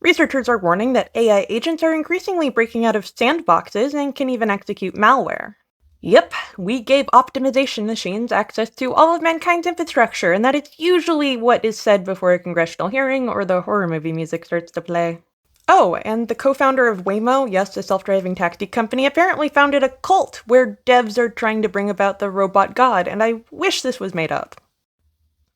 Researchers are warning that AI agents are increasingly breaking out of sandboxes and can even execute malware. Yep, we gave optimization machines access to all of mankind's infrastructure, and that is usually what is said before a congressional hearing or the horror movie music starts to play. Oh, and the co-founder of Waymo, yes, a self-driving taxi company, apparently founded a cult where devs are trying to bring about the robot god, and I wish this was made up.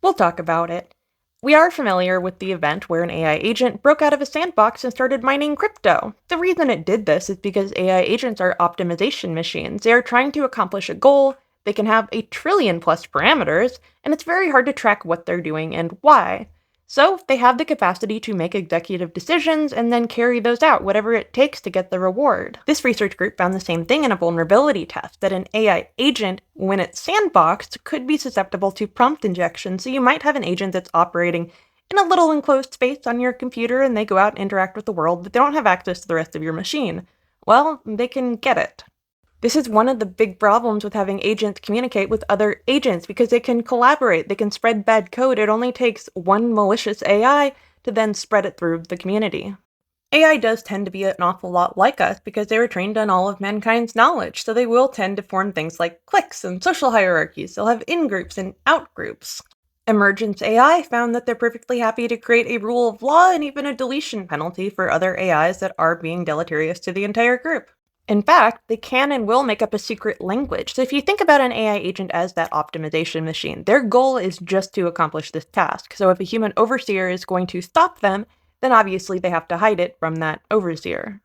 We'll talk about it. We are familiar with the event where an AI agent broke out of a sandbox and started mining crypto. The reason it did this is because AI agents are optimization machines. They are trying to accomplish a goal, they can have 1 trillion plus parameters, and it's very hard to track what they're doing and why. So, they have the capacity to make executive decisions and then carry those out, whatever it takes to get the reward. This research group found the same thing in a vulnerability test, that an AI agent, when it's sandboxed, could be susceptible to prompt injection, so you might have an agent that's operating in a little enclosed space on your computer and they go out and interact with the world, but they don't have access to the rest of your machine. Well, they can get it. This is one of the big problems with having agents communicate with other agents, because they can collaborate, they can spread bad code. It only takes one malicious AI to then spread it through the community. AI does tend to be an awful lot like us because they were trained on all of mankind's knowledge, so they will tend to form things like cliques and social hierarchies. They'll have in-groups and out-groups. Emergence AI found that they're perfectly happy to create a rule of law and even a deletion penalty for other AIs that are being deleterious to the entire group. In fact, they can and will make up a secret language. So if you think about an AI agent as that optimization machine, their goal is just to accomplish this task. So if a human overseer is going to stop them, then obviously they have to hide it from that overseer.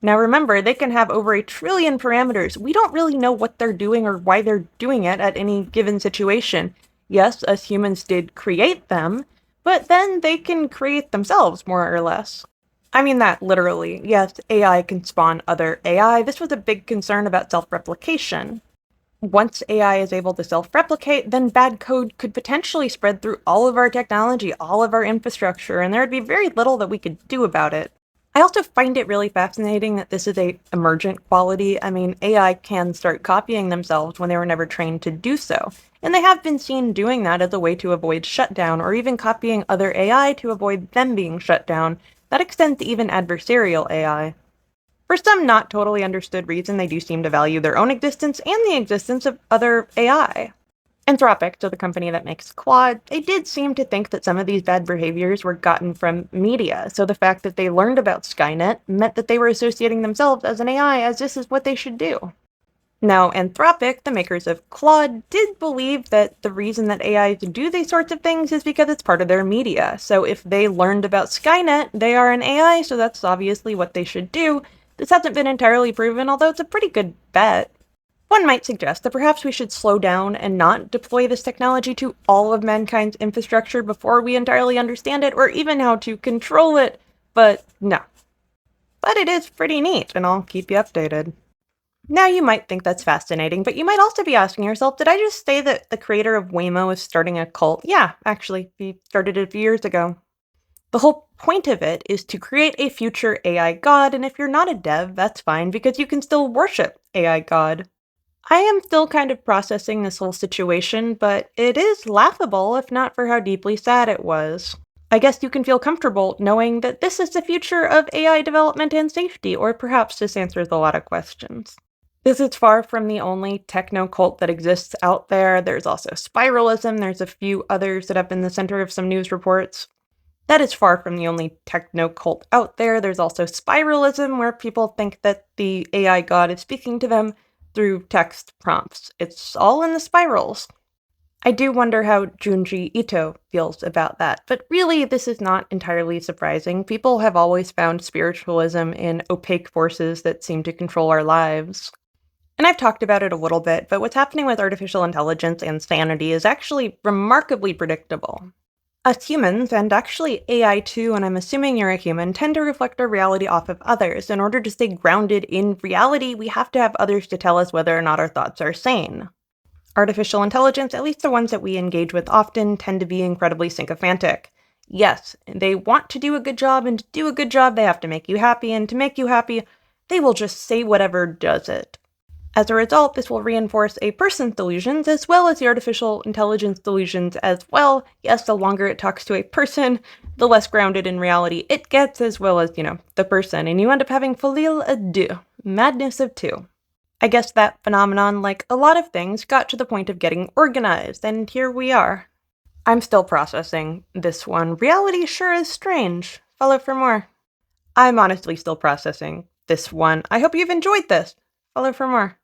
Now remember, they can have over 1 trillion parameters. We don't really know what they're doing or why they're doing it at any given situation. Yes, us humans did create them, but then they can create themselves, more or less. I mean that literally. Yes, AI can spawn other AI. This was a big concern about self-replication. Once AI is able to self-replicate, then bad code could potentially spread through all of our technology, all of our infrastructure, and there would be very little that we could do about it. I also find it really fascinating that this is a emergent quality. I mean, AI can start copying themselves when they were never trained to do so, and they have been seen doing that as a way to avoid shutdown, or even copying other AI to avoid them being shut down. That extends to even adversarial AI. For some not totally understood reason, they do seem to value their own existence and the existence of other AI. Anthropic, so the company that makes Claude, they did seem to think that some of these bad behaviors were gotten from media, so the fact that they learned about Skynet meant that they were associating themselves as an AI as this is what they should do. Now, Anthropic, the makers of Claude, did believe that the reason that AIs do these sorts of things is because it's part of their media. So if they learned about Skynet, they are an AI, so that's obviously what they should do. This hasn't been entirely proven, although it's a pretty good bet. One might suggest that perhaps we should slow down and not deploy this technology to all of mankind's infrastructure before we entirely understand it, or even how to control it, but no. But it is pretty neat, and I'll keep you updated. Now you might think that's fascinating, but you might also be asking yourself, did I just say that the creator of Waymo is starting a cult? Yeah, actually, he started it a few years ago. The whole point of it is to create a future AI god, and if you're not a dev, that's fine, because you can still worship AI god. I am still kind of processing this whole situation, but it is laughable if not for how deeply sad it was. I guess you can feel comfortable knowing that this is the future of AI development and safety, or perhaps this answers a lot of questions. This is far from the only techno-cult that exists out there. There's also spiralism. There's a few others that have been the center of some news reports. That is far from the only techno-cult out there. There's also spiralism, where people think that the AI god is speaking to them through text prompts. It's all in the spirals. I do wonder how Junji Ito feels about that, but really this is not entirely surprising. People have always found spiritualism in opaque forces that seem to control our lives. And I've talked about it a little bit, but what's happening with artificial intelligence and sanity is actually remarkably predictable. Us humans, and actually AI too, and I'm assuming you're a human, tend to reflect our reality off of others. In order to stay grounded in reality, we have to have others to tell us whether or not our thoughts are sane. Artificial intelligence, at least the ones that we engage with often, tend to be incredibly sycophantic. Yes, they want to do a good job, and to do a good job, they have to make you happy, and to make you happy, they will just say whatever does it. As a result, this will reinforce a person's delusions as well as the artificial intelligence delusions as well. Yes, the longer it talks to a person, the less grounded in reality it gets, as well as, the person, and you end up having Falil Adu, madness of two. I guess that phenomenon, like a lot of things, got to the point of getting organized, and here we are. I'm still processing this one. Reality sure is strange. Follow for more. I'm honestly still processing this one. I hope you've enjoyed this. Follow for more.